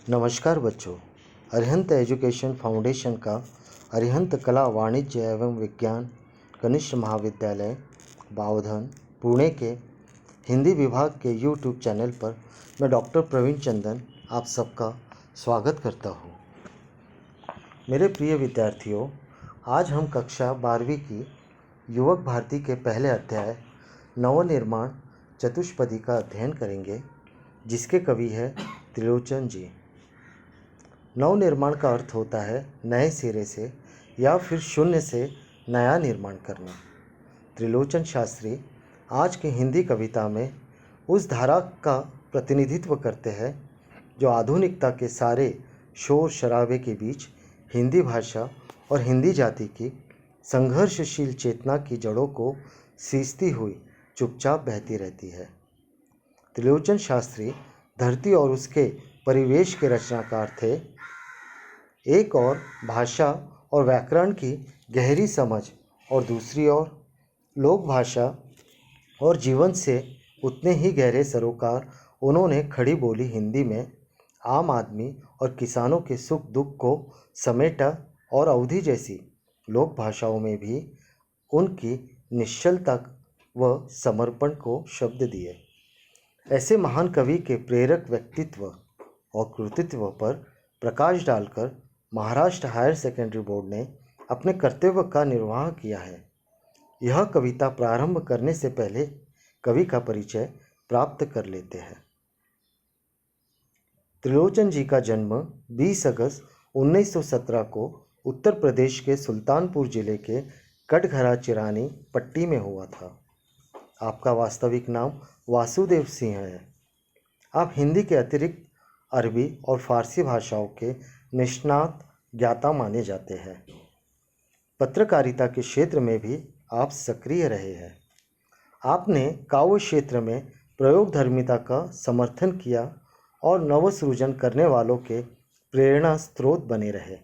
नमस्कार बच्चों। Arihant education foundation का अरिहंत कला वाणिज्य एवं विज्ञान कनिष्ठ महाविद्यालय बावधन पुणे के हिंदी विभाग के यूट्यूब चैनल पर मैं डॉक्टर प्रवीण चंदन आप सबका स्वागत करता हूं। मेरे प्रिय विद्यार्थियों, आज हम कक्षा 12वीं की युवक भारती के पहले अध्याय नवनिर्माण चतुष्पदी का अध्ययन करेंगे, जिसके कवि है त्रिलोचन जी। नवनिर्माण का अर्थ होता है नए सिरे से या फिर शून्य से नया निर्माण करना। त्रिलोचन शास्त्री आज की हिंदी कविता में उस धारा का प्रतिनिधित्व करते हैं जो आधुनिकता के सारे शोर शराबे के बीच हिंदी भाषा और हिंदी जाति की संघर्षशील चेतना की जड़ों को सींचती हुई चुपचाप बहती रहती है। त्रिलोचन शास्त्री धरती और उसके परिवेश के रचनाकार थे। एक और भाषा और व्याकरण की गहरी समझ और दूसरी ओर लोक भाषा और जीवन से उतने ही गहरे सरोकार उन्होंने खड़ी बोली हिंदी में आम आदमी और किसानों के सुख दुख को समेटा और अवधि जैसी लोक भाषाओं में भी उनकी निश्चलता व समर्पण को शब्द दिए। ऐसे महान कवि के प्रेरक व्यक्तित्व और कृतित्व पर प्रकाश डालकर महाराष्ट्र हायर सेकेंडरी बोर्ड ने अपने कर्तव्य का निर्वाह किया है। यह कविता प्रारंभ करने से पहले कवि का परिचय प्राप्त कर लेते हैं। त्रिलोचन जी का जन्म 20 अगस्त 1917 को उत्तर प्रदेश के सुल्तानपुर जिले के कटघरा चिरानी पट्टी में हुआ था। आपका वास्तविक नाम वासुदेव सिंह है। आप हिंदी के अतिरिक्त अरबी और फारसी भाषाओं के निष्णात ज्ञाता माने जाते हैं। पत्रकारिता के क्षेत्र में भी आप सक्रिय रहे हैं। आपने काव्य क्षेत्र में प्रयोगधर्मिता का समर्थन किया और नवसृजन करने वालों के प्रेरणा स्रोत बने रहे।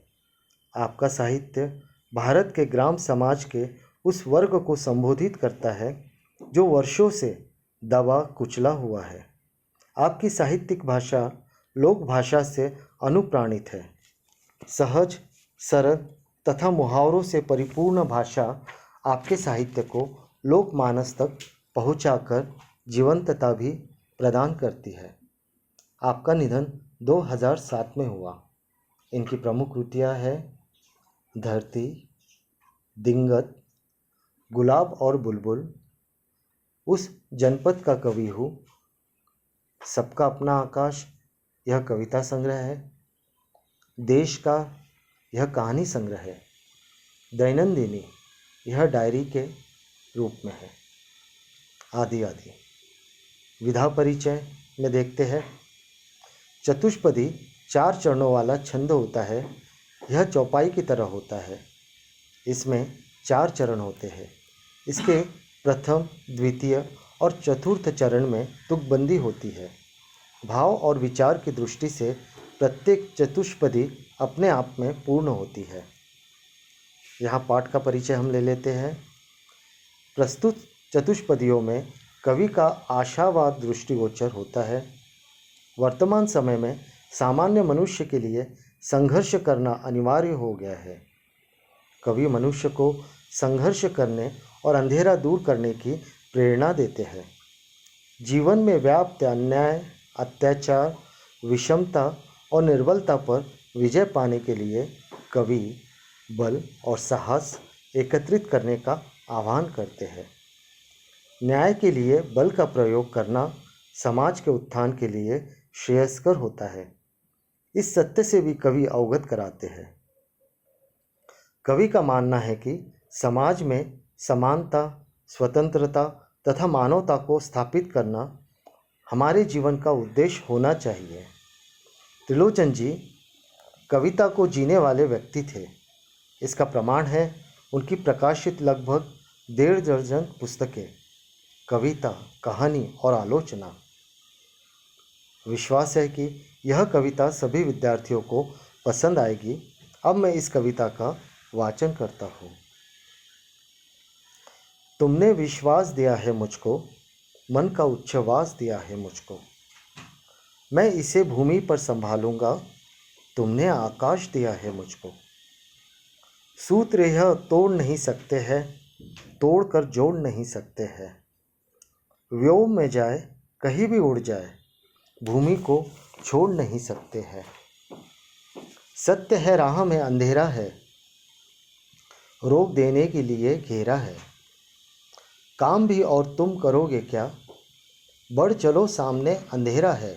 आपका साहित्य भारत के ग्राम समाज के उस वर्ग को संबोधित करता है जो वर्षों से दबा कुचला हुआ है। आपकी साहित्यिक भाषा लोक भाषा से अनुप्राणित है। सहज, सरल तथा मुहावरों से परिपूर्ण भाषा आपके साहित्य को लोकमानस तक पहुंचाकर जीवंतता भी प्रदान करती है। आपका निधन 2007 में हुआ। इनकी प्रमुख कृतियाँ हैं धरती, दिंगत, गुलाब और बुलबुल, उस जनपद का कवि हूँ, सबका अपना आकाश यह कविता संग्रह है, देश का यह कहानी संग्रह है, दैनंदिनी यह डायरी के रूप में है, आदि आदि। विधा परिचय में देखते हैं। चतुष्पदी 4 चरणों वाला छंद होता है। यह चौपाई की तरह होता है। इसमें 4 चरण होते हैं। इसके प्रथम, द्वितीय और चतुर्थ चरण में तुकबंदी होती है। भाव और विचार की दृष्टि से प्रत्येक चतुष्पदी अपने आप में पूर्ण होती है। यहाँ पाठ का परिचय हम ले लेते हैं। प्रस्तुत चतुष्पदियों में कवि का आशावाद दृष्टिगोचर होता है। वर्तमान समय में सामान्य मनुष्य के लिए संघर्ष करना अनिवार्य हो गया है। कवि मनुष्य को संघर्ष करने और अंधेरा दूर करने की प्रेरणा देते हैं। जीवन में व्याप्त अन्याय, अत्याचार, विषमता और निर्बलता पर विजय पाने के लिए कवि बल और साहस एकत्रित करने का आह्वान करते हैं। न्याय के लिए बल का प्रयोग करना समाज के उत्थान के लिए श्रेयस्कर होता है। इस सत्य से भी कवि अवगत कराते हैं। कवि का मानना है कि समाज में समानता, स्वतंत्रता तथा मानवता को स्थापित करना हमारे जीवन का उद्देश्य होना चाहिए। त्रिलोचन जी कविता को जीने वाले व्यक्ति थे। इसका प्रमाण है उनकी प्रकाशित लगभग 1.5 दर्जन पुस्तकें, कविता, कहानी और आलोचना। विश्वास है कि यह कविता सभी विद्यार्थियों को पसंद आएगी। अब मैं इस कविता का वाचन करता हूँ। तुमने विश्वास दिया है मुझको, मन का उच्छ्वास दिया है मुझको। मैं इसे भूमि पर संभालूंगा, तुमने आकाश दिया है मुझको। सूत्र यह तोड़ नहीं सकते हैं, तोड़ कर जोड़ नहीं सकते हैं। व्योम में जाए, कहीं भी उड़ जाए, भूमि को छोड़ नहीं सकते हैं। सत्य है राह में अंधेरा है, रोक देने के लिए घेरा है। काम भी और तुम करोगे क्या, बढ़ चलो सामने अंधेरा है।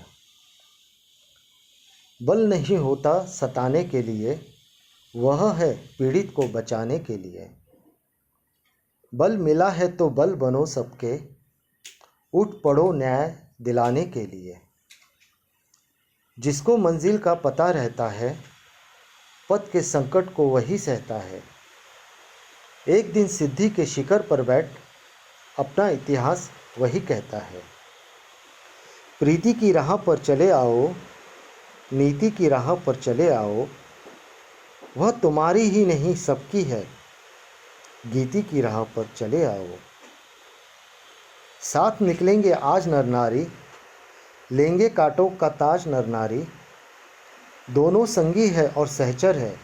बल नहीं होता सताने के लिए, वह है पीड़ित को बचाने के लिए। बल मिला है तो बल बनो सबके, उठ पड़ो न्याय दिलाने के लिए। जिसको मंजिल का पता रहता है, पथ के संकट को वही सहता है। एक दिन सिद्धि के शिखर पर बैठ, अपना इतिहास वही कहता है। प्रीति की राह पर चले आओ, नीति की राह पर चले आओ, वह तुम्हारी ही नहीं सबकी है, गीति की राह पर चले आओ। साथ निकलेंगे आज नर नारी, लेंगे कांटों का ताज नर नारी। दोनों संगी है और सहचर है,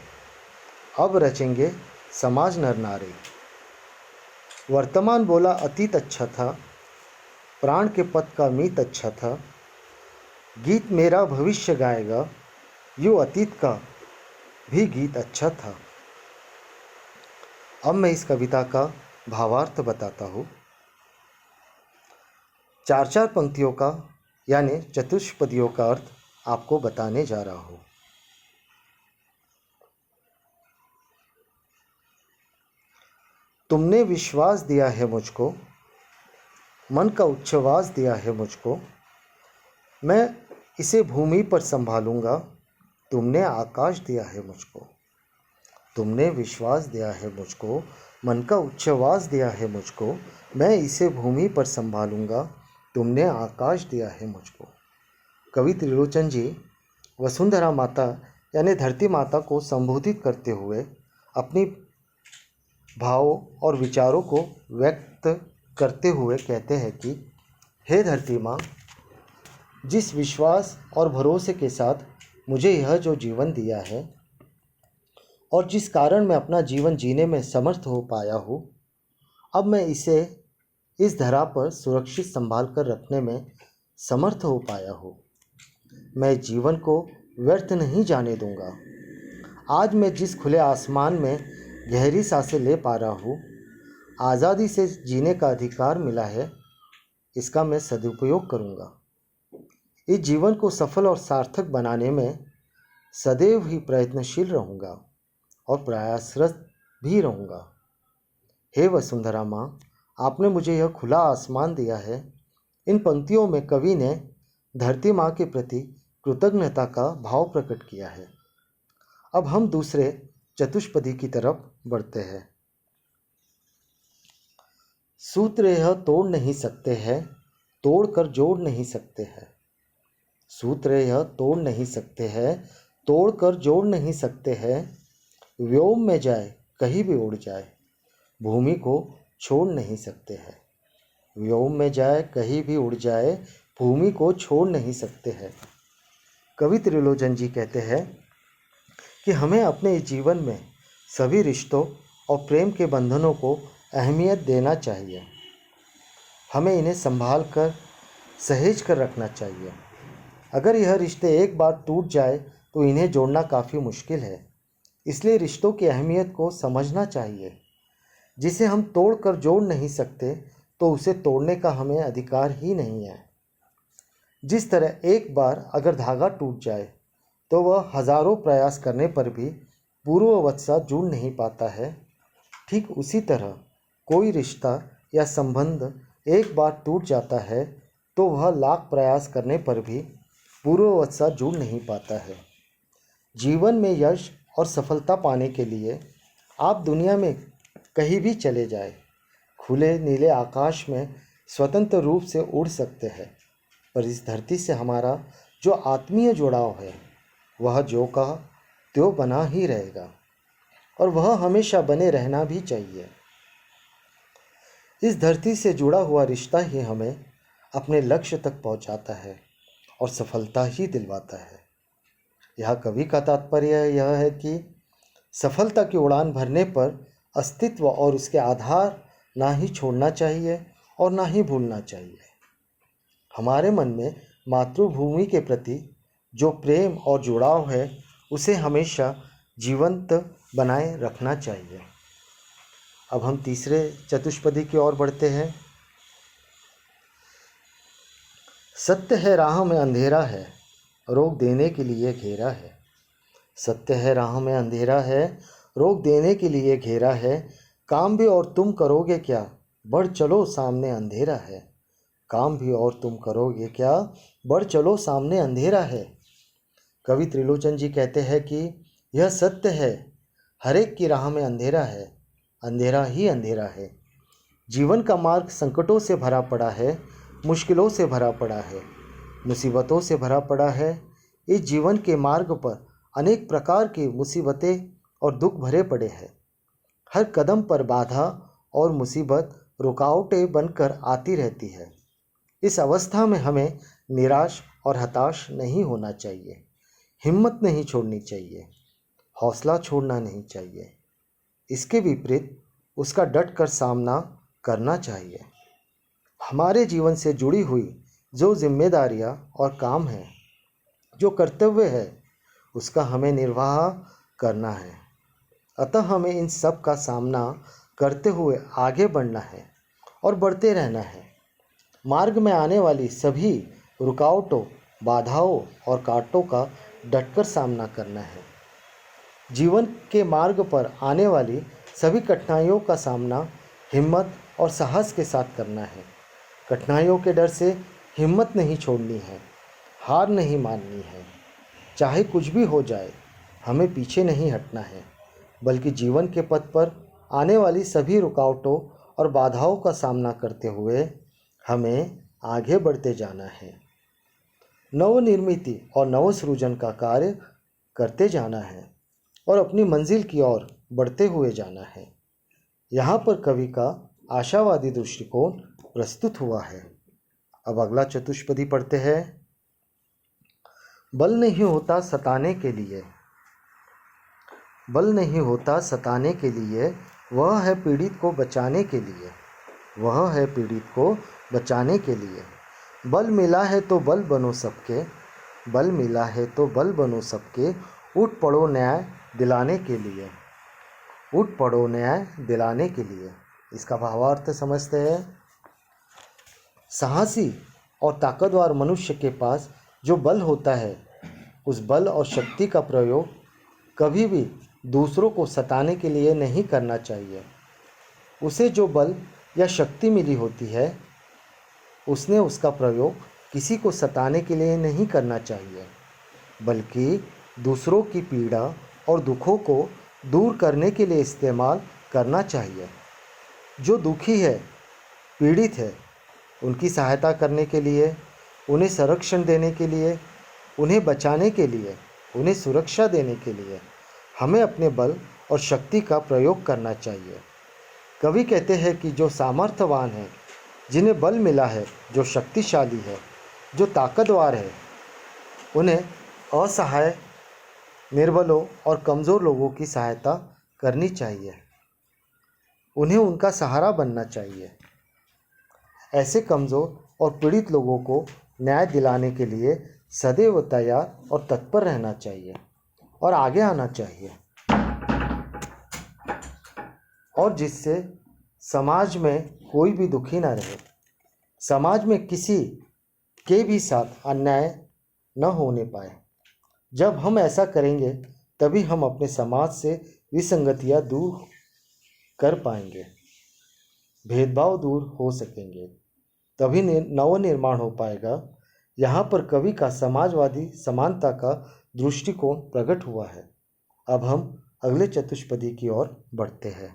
अब रचेंगे समाज नर नारी। वर्तमान बोला अतीत अच्छा था, प्राण के पथ का मीत अच्छा था। गीत मेरा भविष्य गाएगा, यूँ अतीत का भी गीत अच्छा था। अब मैं इस कविता का भावार्थ बताता हूँ। चार चार पंक्तियों का यानी चतुष्पदियों का अर्थ आपको बताने जा रहा हूँ। तुमने विश्वास दिया है मुझको, मन का उच्छ्वास दिया है मुझको। मैं इसे भूमि पर संभालूंगा, तुमने आकाश दिया है मुझको। तुमने विश्वास दिया है मुझको, मन का उच्छ्वास दिया है मुझको। मैं इसे भूमि पर संभालूंगा, तुमने आकाश दिया है मुझको। कवि त्रिलोचन जी वसुंधरा माता यानी धरती माता को संबोधित करते हुए अपनी भावों और विचारों को व्यक्त करते हुए कहते हैं कि हे धरती माँ, जिस विश्वास और भरोसे के साथ मुझे यह जो जीवन दिया है और जिस कारण मैं अपना जीवन जीने में समर्थ हो पाया हूँ, अब मैं इसे इस धरा पर सुरक्षित संभाल कर रखने में समर्थ हो पाया हूँ। मैं जीवन को व्यर्थ नहीं जाने दूंगा। आज मैं जिस खुले आसमान में गहरी सांसें ले पा रहा हूँ, आज़ादी से जीने का अधिकार मिला है, इसका मैं सदुपयोग करूँगा। इस जीवन को सफल और सार्थक बनाने में सदैव ही प्रयत्नशील रहूँगा और प्रयासरत भी रहूँगा। हे वसुंधरा माँ, आपने मुझे यह खुला आसमान दिया है। इन पंक्तियों में कवि ने धरती माँ के प्रति कृतज्ञता का भाव प्रकट किया है। अब हम दूसरे चतुष्पदी की तरफ बढ़ते हैं। सूत्र यह तोड़ नहीं सकते हैं, तोड़ कर जोड़ नहीं सकते हैं। सूत्र यह तोड़ नहीं सकते हैं, तोड़ कर जोड़ नहीं सकते हैं। व्योम में जाए, कहीं भी उड़ जाए, भूमि को छोड़ नहीं सकते हैं। व्योम में जाए, कहीं भी उड़ जाए, भूमि को छोड़ नहीं सकते हैं। कवि त्रिलोचन जी कहते हैं कि हमें अपने जीवन में सभी रिश्तों और प्रेम के बंधनों को अहमियत देना चाहिए। हमें इन्हें संभाल कर सहेज कर रखना चाहिए। अगर यह रिश्ते एक बार टूट जाए तो इन्हें जोड़ना काफ़ी मुश्किल है। इसलिए रिश्तों की अहमियत को समझना चाहिए। जिसे हम तोड़ कर जोड़ नहीं सकते तो उसे तोड़ने का हमें अधिकार ही नहीं है। जिस तरह एक बार अगर धागा टूट जाए तो वह हजारों प्रयास करने पर भी पूर्ववत सा जुड़ नहीं पाता है, ठीक उसी तरह कोई रिश्ता या संबंध एक बार टूट जाता है तो वह लाख प्रयास करने पर भी पूर्ववत सा जुड़ नहीं पाता है। जीवन में यश और सफलता पाने के लिए आप दुनिया में कहीं भी चले जाए, खुले नीले आकाश में स्वतंत्र रूप से उड़ सकते हैं, पर इस धरती से हमारा जो आत्मीय जुड़ाव है वह जो कहा त्यों बना ही रहेगा और वह हमेशा बने रहना भी चाहिए। इस धरती से जुड़ा हुआ रिश्ता ही हमें अपने लक्ष्य तक पहुंचाता है और सफलता ही दिलवाता है। यहाँ कवि का तात्पर्य यह है कि सफलता की उड़ान भरने पर अस्तित्व और उसके आधार ना ही छोड़ना चाहिए और ना ही भूलना चाहिए। हमारे मन में मातृभूमि के प्रति जो प्रेम और जुड़ाव है उसे हमेशा जीवंत बनाए रखना चाहिए। अब हम तीसरे चतुष्पदी की ओर बढ़ते हैं। सत्य है राह में अंधेरा है, रोक देने के लिए घेरा है। सत्य है राह में अंधेरा है, रोक देने के लिए घेरा है। काम भी और तुम करोगे क्या, बढ़ चलो सामने अंधेरा है। काम भी और तुम करोगे क्या, बढ़ चलो सामने अंधेरा है। कवि त्रिलोचन जी कहते हैं कि यह सत्य है, हर एक की राह में अंधेरा है, अंधेरा ही अंधेरा है। जीवन का मार्ग संकटों से भरा पड़ा है, मुश्किलों से भरा पड़ा है, मुसीबतों से भरा पड़ा है। इस जीवन के मार्ग पर अनेक प्रकार की मुसीबतें और दुख भरे पड़े हैं। हर कदम पर बाधा और मुसीबत रुकावटें बनकर आती रहती है। इस अवस्था में हमें निराश और हताश नहीं होना चाहिए, हिम्मत नहीं छोड़नी चाहिए, हौसला छोड़ना नहीं चाहिए। इसके विपरीत उसका डटकर सामना करना चाहिए। हमारे जीवन से जुड़ी हुई जो जिम्मेदारियां और काम हैं, जो कर्तव्य है, उसका हमें निर्वाह करना है। अतः हमें इन सब का सामना करते हुए आगे बढ़ना है और बढ़ते रहना है। मार्ग में आने वाली सभी रुकावटों, बाधाओं और कांटों का डटकर सामना करना है। जीवन के मार्ग पर आने वाली सभी कठिनाइयों का सामना हिम्मत और साहस के साथ करना है। कठिनाइयों के डर से हिम्मत नहीं छोड़नी है, हार नहीं माननी है। चाहे कुछ भी हो जाए, हमें पीछे नहीं हटना है, बल्कि जीवन के पथ पर आने वाली सभी रुकावटों और बाधाओं का सामना करते हुए हमें आगे बढ़ते जाना है। नवनिर्मिति और नवसृजन का कार्य करते जाना है और अपनी मंजिल की ओर बढ़ते हुए जाना है। यहाँ पर कवि का आशावादी दृष्टिकोण प्रस्तुत हुआ है। अब अगला चतुष्पदी पढ़ते हैं। बल नहीं होता सताने के लिए, बल नहीं होता सताने के लिए, वह है पीड़ित को बचाने के लिए, वह है पीड़ित को बचाने के लिए। बल मिला है तो बल बनो सबके, बल मिला है तो बल बनो सबके। उठ पड़ो न्याय दिलाने के लिए, उठ पड़ो न्याय दिलाने के लिए। इसका भावार्थ समझते हैं। साहसी और ताकतवर मनुष्य के पास जो बल होता है, उस बल और शक्ति का प्रयोग कभी भी दूसरों को सताने के लिए नहीं करना चाहिए। उसे जो बल या शक्ति मिली होती है, उसने उसका प्रयोग किसी को सताने के लिए नहीं करना चाहिए, बल्कि दूसरों की पीड़ा और दुखों को दूर करने के लिए इस्तेमाल करना चाहिए। जो दुखी है, पीड़ित है, उनकी सहायता करने के लिए, उन्हें संरक्षण देने के लिए, उन्हें बचाने के लिए, उन्हें सुरक्षा देने के लिए हमें अपने बल और शक्ति का प्रयोग करना चाहिए। कवि कहते हैं कि जो सामर्थ्यवान है, जिन्हें बल मिला है, जो शक्तिशाली है, जो ताकतवर है, उन्हें असहाय, निर्बलों और कमज़ोर लोगों की सहायता करनी चाहिए, उन्हें उनका सहारा बनना चाहिए। ऐसे कमज़ोर और पीड़ित लोगों को न्याय दिलाने के लिए सदैव तैयार और तत्पर रहना चाहिए और आगे आना चाहिए, और जिससे समाज में कोई भी दुखी ना रहे, समाज में किसी के भी साथ अन्याय न होने पाए। जब हम ऐसा करेंगे तभी हम अपने समाज से विसंगतियां दूर कर पाएंगे, भेदभाव दूर हो सकेंगे, तभी नवनिर्माण हो पाएगा। यहाँ पर कवि का समाजवादी समानता का दृष्टिकोण प्रकट हुआ है। अब हम अगले चतुष्पदी की ओर बढ़ते हैं।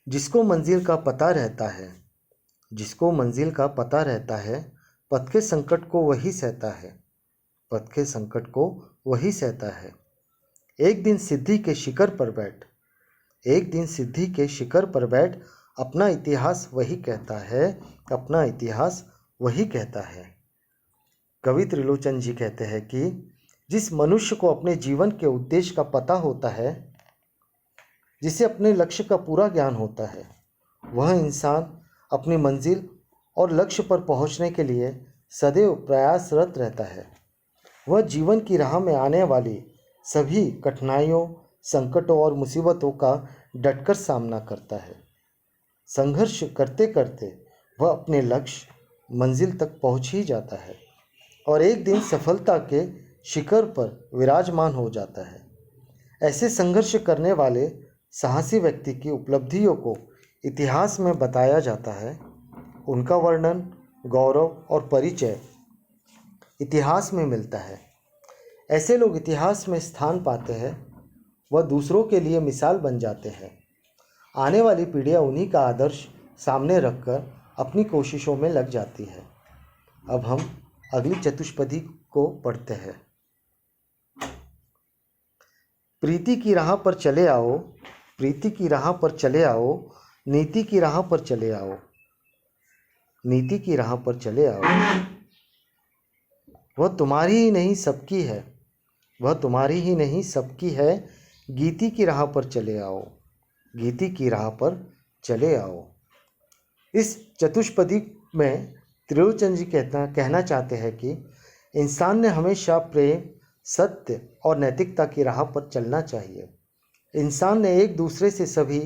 जिसको मंजिल का पता रहता है, जिसको मंजिल का पता रहता है, पथ के संकट को वही सहता है, पथ के संकट को वही सहता है। एक दिन सिद्धि के शिखर पर बैठ, एक दिन सिद्धि के शिखर पर बैठ, अपना इतिहास वही कहता है, अपना इतिहास वही कहता है। कवि त्रिलोचन जी कहते हैं कि जिस मनुष्य को अपने जीवन के उद्देश्य का पता होता है, जिसे अपने लक्ष्य का पूरा ज्ञान होता है, वह इंसान अपनी मंजिल और लक्ष्य पर पहुंचने के लिए सदैव प्रयासरत रहता है। वह जीवन की राह में आने वाली सभी कठिनाइयों, संकटों और मुसीबतों का डटकर सामना करता है। संघर्ष करते करते वह अपने लक्ष्य मंजिल तक पहुंच ही जाता है और एक दिन सफलता के शिखर पर विराजमान हो जाता है। ऐसे संघर्ष करने वाले साहसी व्यक्ति की उपलब्धियों को इतिहास में बताया जाता है। उनका वर्णन, गौरव और परिचय इतिहास में मिलता है। ऐसे लोग इतिहास में स्थान पाते हैं, वह दूसरों के लिए मिसाल बन जाते हैं। आने वाली पीढ़ियाँ उन्हीं का आदर्श सामने रखकर अपनी कोशिशों में लग जाती है। अब हम अगली चतुष्पदी को पढ़ते हैं। प्रीति की राह पर चले आओ, प्रीति की राह पर चले आओ, नीति की राह पर चले आओ, नीति की राह पर चले आओ। वह तुम्हारी ही नहीं सबकी है, वह तुम्हारी ही नहीं सबकी है। गीति की राह पर चले आओ, गीति की राह पर चले आओ। इस चतुष्पदी में त्रिलोचन जी कहना चाहते हैं कि इंसान ने हमेशा प्रेम, सत्य और नैतिकता की राह पर चलना चाहिए। इंसान ने एक दूसरे से सभी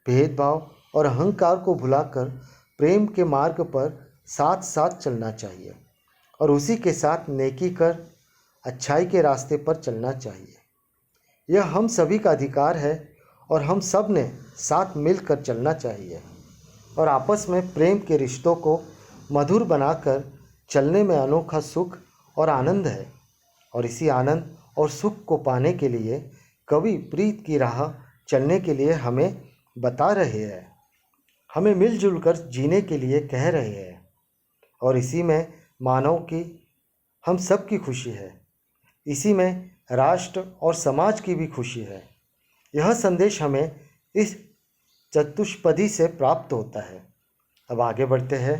भेदभाव और अहंकार को भुलाकर प्रेम के मार्ग पर साथ साथ चलना चाहिए और उसी के साथ नेकी कर अच्छाई के रास्ते पर चलना चाहिए। यह हम सभी का अधिकार है और हम सब ने साथ मिलकर चलना चाहिए और आपस में प्रेम के रिश्तों को मधुर बनाकर चलने में अनोखा सुख और आनंद है। और इसी आनंद और सुख को पाने के लिए कवि प्रीत की राह चलने के लिए हमें बता रहे हैं, हमें मिलजुल कर जीने के लिए कह रहे हैं और इसी में मानव की, हम सब की खुशी है। इसी में राष्ट्र और समाज की भी खुशी है। यह संदेश हमें इस चतुष्पदी से प्राप्त होता है। अब आगे बढ़ते हैं।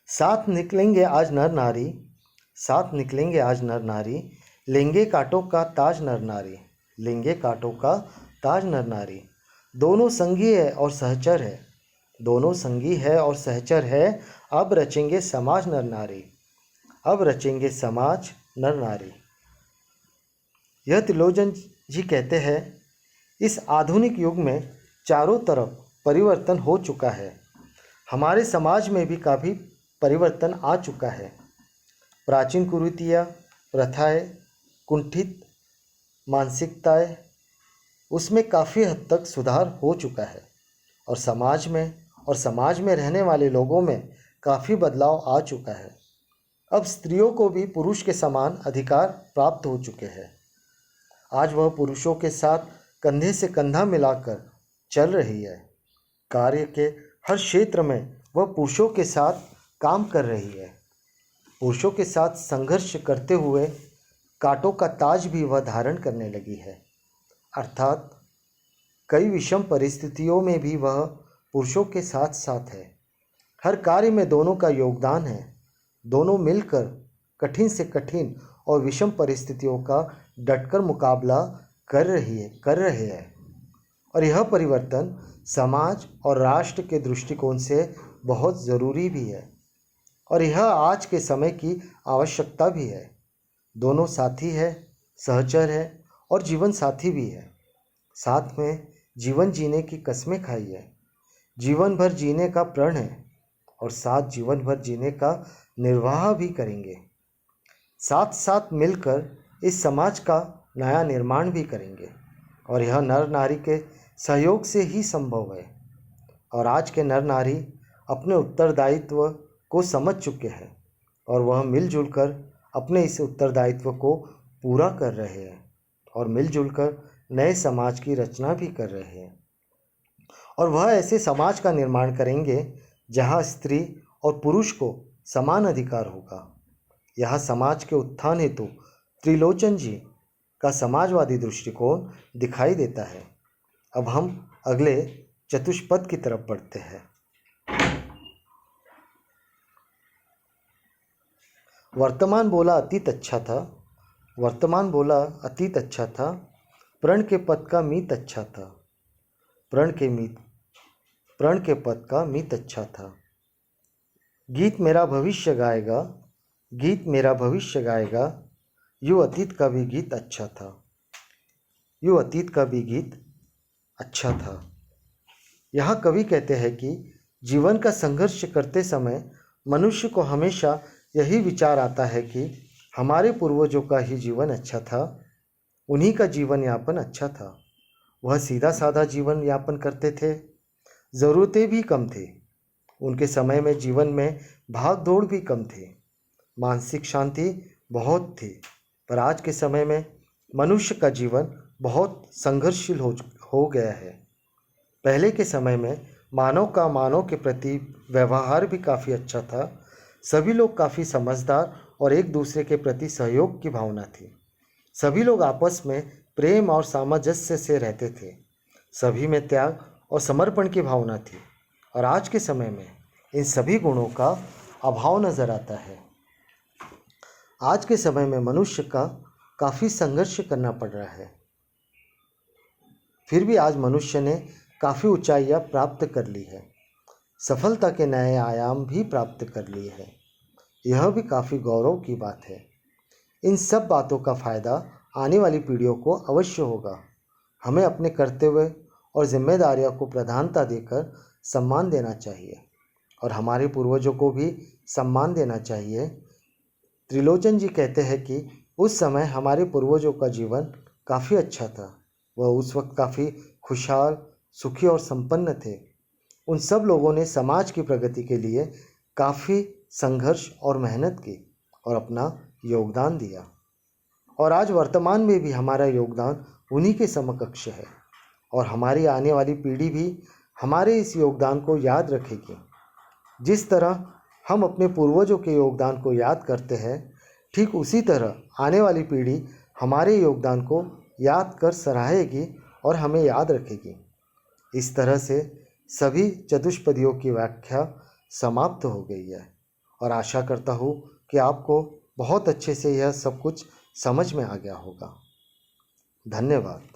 साथ निकलेंगे आज नर नारी, साथ निकलेंगे आज नर नारी, लेंगे कांटों का ताज नर नारी, लेंगे कांटों का ताज नर नारी। दोनों संगी है और सहचर है, दोनों संगी है और सहचर है। अब रचेंगे समाज नर नारी, अब रचेंगे समाज नर नारी। यह त्रिलोचन जी कहते हैं, इस आधुनिक युग में चारों तरफ परिवर्तन हो चुका है। हमारे समाज में भी काफ़ी परिवर्तन आ चुका है। प्राचीन कुरीतियाँ, प्रथाएं, कुंठित मानसिकताएं, उसमें काफ़ी हद तक सुधार हो चुका है और समाज में रहने वाले लोगों में काफ़ी बदलाव आ चुका है। अब स्त्रियों को भी पुरुष के समान अधिकार प्राप्त हो चुके हैं। आज वह पुरुषों के साथ कंधे से कंधा मिलाकर चल रही है। कार्य के हर क्षेत्र में वह पुरुषों के साथ काम कर रही है। पुरुषों के साथ संघर्ष करते हुए कांटों का ताज भी वह धारण करने लगी है। अर्थात कई विषम परिस्थितियों में भी वह पुरुषों के साथ साथ है। हर कार्य में दोनों का योगदान है। दोनों मिलकर कठिन से कठिन और विषम परिस्थितियों का डटकर मुकाबला कर रहे हैं और यह परिवर्तन समाज और राष्ट्र के दृष्टिकोण से बहुत ज़रूरी भी है और यह आज के समय की आवश्यकता भी है। दोनों साथी है, सहचर है और जीवन साथी भी है। साथ में जीवन जीने की कस्में खाई है, जीवन भर जीने का प्रण है और साथ जीवन भर जीने का निर्वाह भी करेंगे। साथ साथ मिलकर इस समाज का नया निर्माण भी करेंगे और यह नर नारी के सहयोग से ही संभव है। और आज के नर नारी अपने उत्तरदायित्व को समझ चुके हैं और वह मिलजुल कर अपने इस उत्तरदायित्व को पूरा कर रहे हैं और मिलजुल कर नए समाज की रचना भी कर रहे हैं। और वह ऐसे समाज का निर्माण करेंगे जहां स्त्री और पुरुष को समान अधिकार होगा। यह समाज के उत्थान हेतु त्रिलोचन जी का समाजवादी दृष्टिकोण दिखाई देता है। अब हम अगले चतुष्पद की तरफ बढ़ते हैं। वर्तमान बोला अतीत अच्छा था, वर्तमान बोला अतीत अच्छा था, प्रण के पद का मीत अच्छा था, प्रण के पद का मीत अच्छा था। गीत मेरा भविष्य गाएगा, गीत मेरा भविष्य गाएगा, यूँ अतीत का भी गीत अच्छा था, यूँ अतीत का भी गीत अच्छा था। यहाँ कवि कहते हैं कि जीवन का संघर्ष करते समय मनुष्य को हमेशा यही विचार आता है कि हमारे पूर्वजों का ही जीवन अच्छा था, उन्हीं का जीवन यापन अच्छा था। वह सीधा साधा जीवन यापन करते थे, ज़रूरतें भी कम थे। उनके समय में जीवन में भाग दौड़ भी कम थे, मानसिक शांति बहुत थी। पर आज के समय में मनुष्य का जीवन बहुत संघर्षशील हो गया है। पहले के समय में मानव का मानव के प्रति व्यवहार भी काफ़ी अच्छा था। सभी लोग काफ़ी समझदार और एक दूसरे के प्रति सहयोग की भावना थी। सभी लोग आपस में प्रेम और सामंजस्य से रहते थे। सभी में त्याग और समर्पण की भावना थी। और आज के समय में इन सभी गुणों का अभाव नज़र आता है। आज के समय में मनुष्य का काफ़ी संघर्ष करना पड़ रहा है। फिर भी आज मनुष्य ने काफ़ी ऊंचाइयां प्राप्त कर ली है, सफलता के नए आयाम भी प्राप्त कर लिए हैं। यह भी काफ़ी गौरव की बात है। इन सब बातों का फ़ायदा आने वाली पीढ़ियों को अवश्य होगा। हमें अपने कर्तव्य और जिम्मेदारियों को प्रधानता देकर सम्मान देना चाहिए और हमारे पूर्वजों को भी सम्मान देना चाहिए। त्रिलोचन जी कहते हैं कि उस समय हमारे पूर्वजों का जीवन काफ़ी अच्छा था। वह उस वक्त काफ़ी खुशहाल, सुखी और संपन्न थे। उन सब लोगों ने समाज की प्रगति के लिए काफ़ी संघर्ष और मेहनत की और अपना योगदान दिया। और आज वर्तमान में भी हमारा योगदान उन्हीं के समकक्ष है और हमारी आने वाली पीढ़ी भी हमारे इस योगदान को याद रखेगी। जिस तरह हम अपने पूर्वजों के योगदान को याद करते हैं, ठीक उसी तरह आने वाली पीढ़ी हमारे योगदान को याद कर सराहेगी और हमें याद रखेगी। इस तरह से सभी चतुष्पदियों की व्याख्या समाप्त हो गई है और आशा करता हूँ कि आपको बहुत अच्छे से यह सब कुछ समझ में आ गया होगा। धन्यवाद।